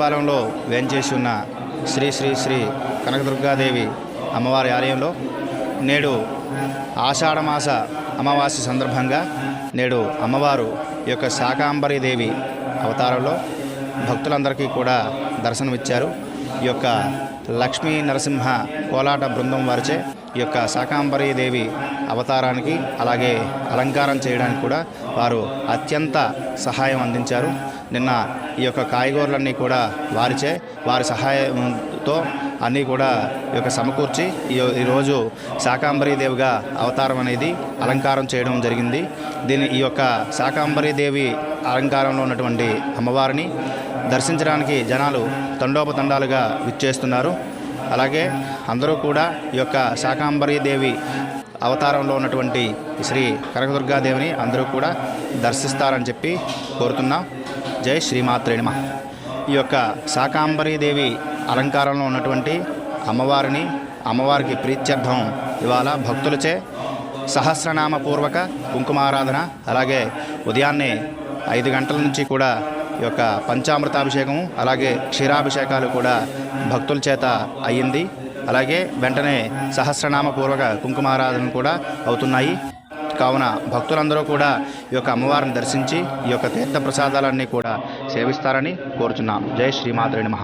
రావులపాలెంలో వేంచేసి ఉన్న శ్రీ శ్రీ శ్రీ కనకదుర్గాదేవి అమ్మవారి ఆలయంలో నేడు ఆషాఢమాస అమావాస్య సందర్భంగా నేడు అమ్మవారు ఈ యొక్క శాకాంబరీదేవి అవతారంలో భక్తులందరికీ కూడా దర్శనమిచ్చారు. ఈ యొక్క లక్ష్మీ నరసింహ కోలాట బృందం వారిచే ఈ యొక్క శాకాంబరీదేవి అవతారానికి అలాగే అలంకారం చేయడానికి కూడా వారు అత్యంత సహాయం అందించారు. నిన్న ఈ యొక్క కాయగూరలన్నీ కూడా వారిచే వారి సహాయంతో అన్నీ కూడా ఈ యొక్క సమకూర్చి ఈరోజు శాకాంబరీదేవిగా అవతారం అనేది అలంకారం చేయడం జరిగింది. ఈ యొక్క శాకాంబరీదేవి అలంకారంలో ఉన్నటువంటి అమ్మవారిని దర్శించడానికి జనాలు తండోపతండాలుగా విచ్చేస్తున్నారు. అలాగే అందరూ కూడా ఈ యొక్క శాకాంబరీదేవి అవతారంలో ఉన్నటువంటి శ్రీ కనకదుర్గాదేవిని అందరూ కూడా దర్శిస్తారని చెప్పి కోరుతున్నాం. జై శ్రీమాత్రే నమః. ఈ యొక్క శాకాంబరీదేవి అలంకారంలో ఉన్నటువంటి అమ్మవారికి ప్రీత్యర్థం ఇవాళ భక్తులచే సహస్రనామపూర్వక కుంకుమారాధన, అలాగే ఉదయాన్నే 5 గంటల నుంచి కూడా ఈ యొక్క పంచామృతాభిషేకము అలాగే క్షీరాభిషేకాలు కూడా భక్తుల చేత అయ్యింది. అలాగే వెంటనే సహస్రనామపూర్వక కుంకుమారాధన కూడా అవుతున్నాయి. కావున భక్తులందరూ కూడా ఈ యొక్క అమ్మవారిని దర్శించి ఈ యొక్క తీర్థ ప్రసాదాలన్నీ కూడా సేవిస్తారని కోరుచున్నాం. జై శ్రీమాత్రే నమః.